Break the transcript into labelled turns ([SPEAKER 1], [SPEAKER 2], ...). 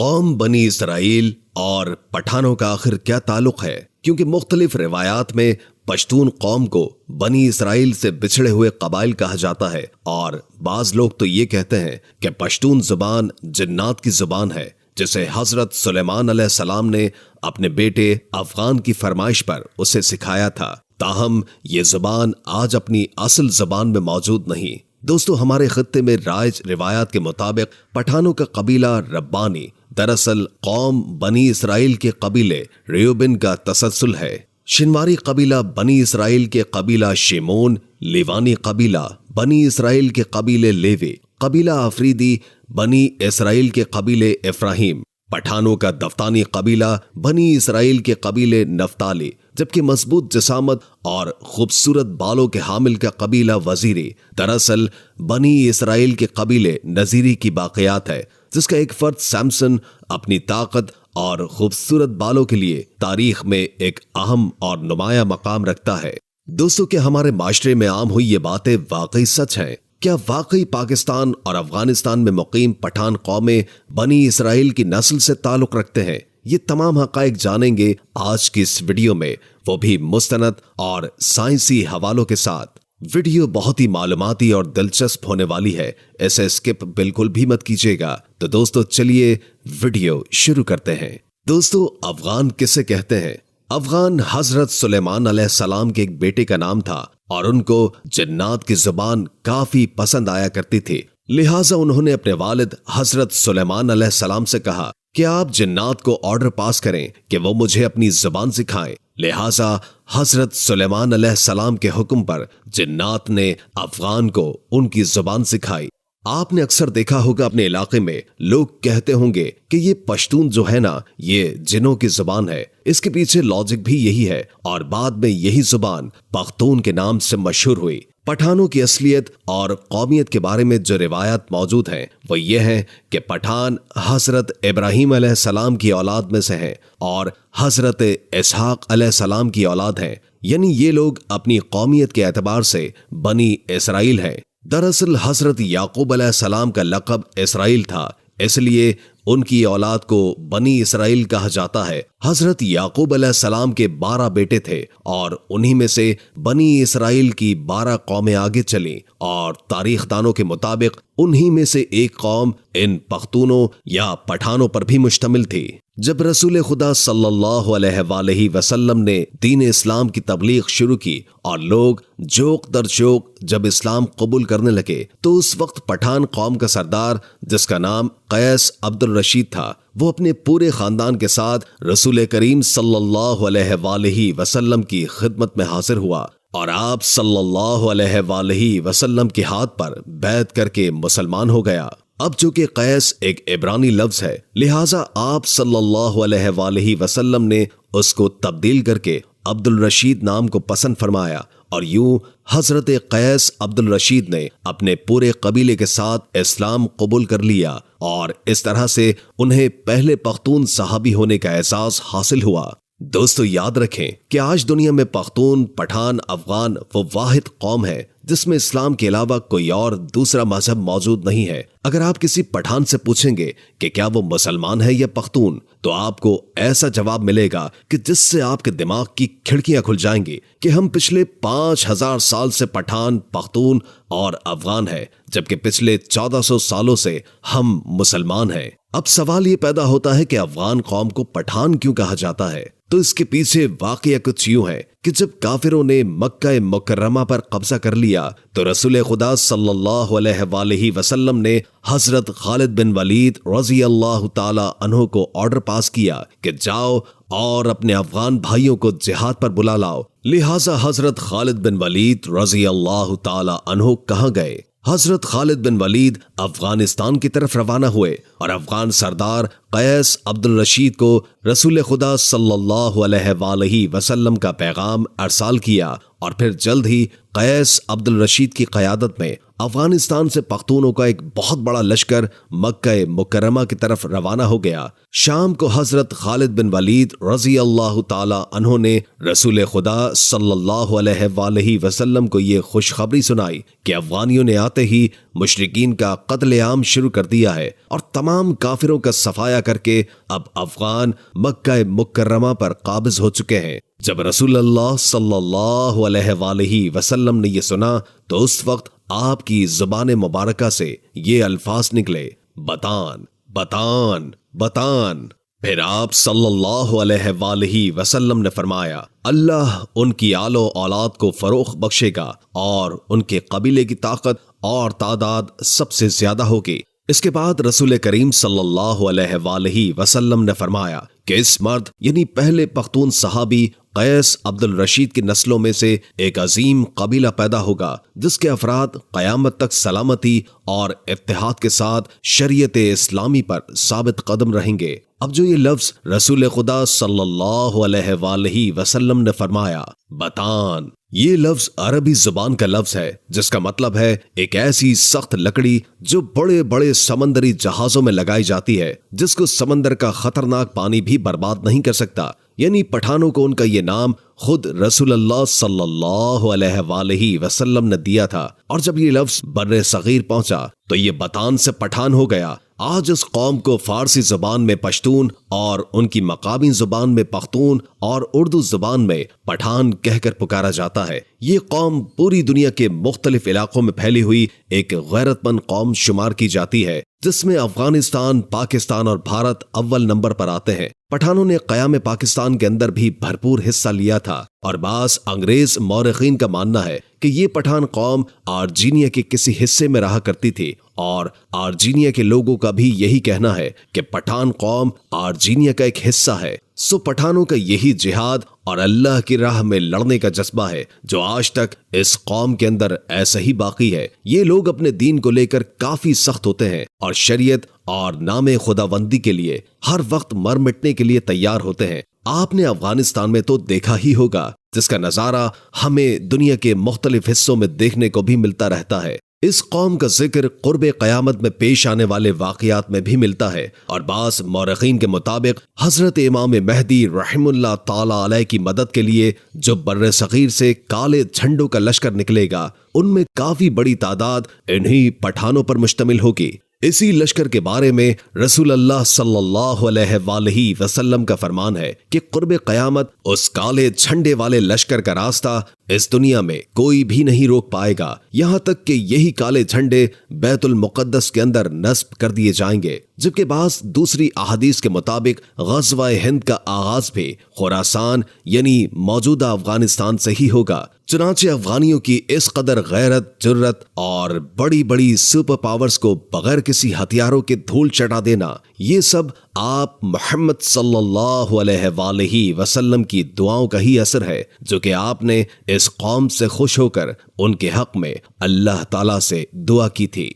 [SPEAKER 1] قوم بنی اسرائیل اور پٹھانوں کا آخر کیا تعلق ہے؟ کیونکہ مختلف روایات میں پشتون قوم کو بنی اسرائیل سے بچھڑے ہوئے قبائل کہا جاتا ہے، اور بعض لوگ تو یہ کہتے ہیں کہ پشتون زبان جنات کی زبان ہے، جسے حضرت سلیمان علیہ السلام نے اپنے بیٹے افغان کی فرمائش پر اسے سکھایا تھا۔ تاہم یہ زبان آج اپنی اصل زبان میں موجود نہیں۔ دوستو، ہمارے خطے میں رائج روایات کے مطابق پٹھانوں کا قبیلہ ربانی دراصل قوم بنی اسرائیل کے قبیلے ریوبن کا تسلسل ہے۔ شنواری قبیلہ بنی اسرائیل کے قبیلہ شیمون، لیوانی قبیلہ بنی اسرائیل کے قبیلے لیوی، قبیلہ افریدی بنی اسرائیل کے قبیلے افراہیم، پٹھانوں کا دفتانی قبیلہ بنی اسرائیل کے قبیلے نفتالی، جبکہ مضبوط جسامت اور خوبصورت بالوں کے حامل کا قبیلہ وزیری دراصل بنی اسرائیل کے قبیلے نذیری کی باقیات ہے، جس کا ایک فرد سیمسن اپنی طاقت اور خوبصورت بالوں کے لیے تاریخ میں ایک اہم اور نمایاں مقام رکھتا ہے۔ دوستو، کہ ہمارے معاشرے میں عام ہوئی یہ باتیں واقعی سچ ہیں؟ کیا واقعی پاکستان اور افغانستان میں مقیم پٹھان قومیں بنی اسرائیل کی نسل سے تعلق رکھتے ہیں؟ یہ تمام حقائق جانیں گے آج کی اس ویڈیو میں، وہ بھی مستند اور سائنسی حوالوں کے ساتھ۔ ویڈیو بہت ہی معلوماتی اور دلچسپ ہونے والی ہے، اسے اسکپ بالکل بھی مت کیجیے گا۔ تو دوستو چلیے ویڈیو شروع کرتے ہیں۔ دوستو، افغان کسے کہتے ہیں؟ افغان حضرت سلیمان علیہ السلام کے ایک بیٹے کا نام تھا، اور ان کو جنات کی زبان کافی پسند آیا کرتی تھی، لہٰذا انہوں نے اپنے والد حضرت سلیمان علیہ السلام سے کہا کہ آپ جنات کو آرڈر پاس کریں کہ وہ مجھے اپنی زبان سکھائیں۔ لہٰذا حضرت سلیمان علیہ السلام کے حکم پر جنات نے افغان کو ان کی زبان سکھائی۔ آپ نے اکثر دیکھا ہوگا اپنے علاقے میں لوگ کہتے ہوں گے کہ یہ پشتون جو ہے نا، یہ جنوں کی زبان ہے۔ اس کے پیچھے لاجک بھی یہی ہے، اور بعد میں یہی زبان پختون کے نام سے مشہور ہوئی۔ پٹھانوں کی اصلیت اور قومیت کے بارے میں جو روایات موجود ہیں وہ یہ ہیں کہ پٹھان حضرت ابراہیم علیہ السلام کی اولاد میں سے ہیں اور حضرت اسحاق علیہ السلام کی اولاد ہیں، یعنی یہ لوگ اپنی قومیت کے اعتبار سے بنی اسرائیل ہیں۔ دراصل حضرت یعقوب علیہ السلام کا لقب اسرائیل تھا، اس لیے ان کی اولاد کو بنی اسرائیل کہا جاتا ہے۔ حضرت یعقوب علیہ السلام کے 12 بیٹے تھے، اور انہی میں سے بنی اسرائیل کی 12 قومیں آگے چلیں، اور تاریخ دانوں کے مطابق انہی میں سے ایک قوم ان پختونوں یا پٹھانوں پر بھی مشتمل تھی۔ جب رسول خدا صلی اللہ علیہ وآلہ وسلم نے دین اسلام کی تبلیغ شروع کی اور لوگ جوق در جوق جب اسلام قبول کرنے لگے، تو اس وقت پٹھان قوم کا سردار، جس کا نام قیس عبد الرشید تھا، وہ اپنے پورے خاندان کے ساتھ رسول کریم صلی اللہ علیہ وآلہ وسلم کی خدمت میں حاضر ہوا، اور آپ صلی اللہ علیہ وآلہ وسلم کے ہاتھ پر بیعت کر کے مسلمان ہو گیا۔ اب چونکہ قیس ایک عبرانی لفظ ہے، لہٰذا آپ صلی اللہ علیہ وآلہ وسلم نے اس کو تبدیل کر کے عبد الرشید نام کو پسند فرمایا، اور یوں حضرت قیس عبد الرشید نے اپنے پورے قبیلے کے ساتھ اسلام قبول کر لیا، اور اس طرح سے انہیں پہلے پختون صحابی ہونے کا اعزاز حاصل ہوا۔ دوستو، یاد رکھیں کہ آج دنیا میں پختون، پٹھان، افغان وہ واحد قوم ہے جس میں اسلام کے علاوہ کوئی اور دوسرا مذہب موجود نہیں ہے۔ اگر آپ کسی پٹھان سے پوچھیں گے کہ کیا وہ مسلمان ہے یا پختون، تو آپ کو ایسا جواب ملے گا کہ جس سے آپ کے دماغ کی کھڑکیاں کھل جائیں گی کہ ہم پچھلے 5000 سال سے پٹھان، پختون اور افغان ہیں، جبکہ پچھلے 1400 سالوں سے ہم مسلمان ہیں۔ اب سوال یہ پیدا ہوتا ہے کہ افغان قوم کو پٹھان کیوں کہا جاتا ہے؟ تو اس کے پیچھے واقعہ کچھ یوں ہے کہ جب کافروں نے مکہ مکرمہ پر قبضہ کر لیا، تو رسول خدا صلی اللہ علیہ وآلہ وسلم نے حضرت خالد بن ولید رضی اللہ تعالی عنہ کو آرڈر پاس کیا کہ جاؤ اور اپنے افغان بھائیوں کو جہاد پر بلا لاؤ۔ لہٰذا حضرت خالد بن ولید رضی اللہ تعالی عنہ کہاں گئے؟ حضرت خالد بن ولید افغانستان کی طرف روانہ ہوئے، اور افغان سردار قیس عبد الرشید کو رسول خدا صلی اللہ علیہ وآلہ وسلم کا پیغام ارسال کیا، اور پھر جلد ہی قیس عبد الرشید کی قیادت میں افغانستان سے پختونوں کا ایک بہت بڑا لشکر مکہ مکرمہ کی طرف روانہ ہو گیا۔ شام کو حضرت خالد بن ولید رضی اللہ تعالی عنہ نے رسول خدا صلی اللہ علیہ وآلہ وسلم کو یہ خوشخبری سنائی کہ افغانیوں نے آتے ہی مشرکین کا قتل عام شروع کر دیا ہے اور تمام کافروں کا صفایا کر کے اب افغان مکہ مکرمہ پر قابض ہو چکے ہیں۔ جب رسول اللہ صلی اللہ علیہ وآلہ وسلم نے یہ سنا تو اس وقت آپ کی زبان مبارکہ سے یہ الفاظ نکلے، بتان بتان بتان۔ پھر آپ صلی اللہ علیہ وآلہ وسلم نے فرمایا، اللہ ان کی آل و اولاد کو فروغ بخشے گا اور ان کے قبیلے کی طاقت اور تعداد سب سے زیادہ ہوگی۔ اس کے بعد رسول کریم صلی اللہ علیہ وآلہ وسلم نے فرمایا کہ اس مرد یعنی پہلے پختون صحابی قیس عبد الرشید کی نسلوں میں سے ایک عظیم قبیلہ پیدا ہوگا جس کے افراد قیامت تک سلامتی اور اتحاد کے ساتھ شریعت اسلامی پر ثابت قدم رہیں گے۔ اب جو یہ لفظ رسول خدا صلی اللہ علیہ وآلہ وسلم نے فرمایا، بتان، یہ لفظ عربی زبان کا لفظ ہے جس کا مطلب ہے ایک ایسی سخت لکڑی جو بڑے بڑے سمندری جہازوں میں لگائی جاتی ہے جس کو سمندر کا خطرناک پانی بھی برباد نہیں کر سکتا۔ یعنی پٹھانوں کو ان کا یہ نام خود رسول اللہ صلی اللہ علیہ وآلہ وسلم نے دیا تھا، اور جب یہ لفظ بر صغیر پہنچا تو یہ بتان سے پٹھان ہو گیا۔ آج اس قوم کو فارسی زبان میں پشتون اور ان کی مقامی زبان میں پختون اور اردو زبان میں پٹھان کہہ کر پکارا جاتا ہے۔ یہ قوم پوری دنیا کے مختلف علاقوں میں پھیلی ہوئی ایک غیرت مند قوم شمار کی جاتی ہے جس میں افغانستان، پاکستان اور بھارت اول نمبر پر آتے ہیں۔ پٹھانوں نے قیام پاکستان کے اندر بھی بھرپور حصہ لیا تھا، اور بعض انگریز مورخین کا ماننا ہے کہ یہ پٹھان قوم آرجینیا کے کسی حصے میں رہا کرتی تھی، اور آرجینیا کے لوگوں کا بھی یہی کہنا ہے کہ پٹھان قوم آرجینیا کا ایک حصہ ہے۔ سو پٹھانوں کا یہی جہاد اور اللہ کی راہ میں لڑنے کا جذبہ ہے جو آج تک اس قوم کے اندر ایسا ہی باقی ہے۔ یہ لوگ اپنے دین کو لے کر کافی سخت ہوتے ہیں اور شریعت اور نام خداوندی کے لیے ہر وقت مر مٹنے کے لیے تیار ہوتے ہیں۔ آپ نے افغانستان میں تو دیکھا ہی ہوگا جس کا نظارہ ہمیں دنیا کے مختلف حصوں میں دیکھنے کو بھی ملتا رہتا ہے۔ اس قوم کا ذکر قرب قیامت میں پیش آنے والے واقعات میں بھی ملتا ہے، اور بعض مورخین کے مطابق حضرت امام مہدی رحم اللہ تعالی علیہ کی مدد کے لیے جو بر صغیر سے کالے جھنڈوں کا لشکر نکلے گا ان میں کافی بڑی تعداد انہی پٹھانوں پر مشتمل ہوگی۔ اسی لشکر کے بارے میں رسول اللہ صلی اللہ علیہ وآلہ وسلم کا فرمان ہے کہ قرب قیامت اس کالے جھنڈے والے لشکر کا راستہ اس دنیا میں کوئی بھی نہیں روک پائے گا، یہاں تک کہ یہی کالے جھنڈے بیت المقدس کے اندر نصب کر دیے جائیں گے۔ جبکہ بعض دوسری احادیث کے مطابق غزوہ ہند کا آغاز بھی خراسان یعنی موجودہ افغانستان سے ہی ہوگا۔ چنانچہ افغانیوں کی اس قدر غیرت، جرت اور بڑی بڑی سپر پاورز کو بغیر کسی ہتھیاروں کے دھول چٹا دینا، یہ سب آپ محمد صلی اللہ علیہ وآلہ وسلم کی دعاؤں کا ہی اثر ہے جو کہ آپ نے اس قوم سے خوش ہو کر ان کے حق میں اللہ تعالیٰ سے دعا کی تھی۔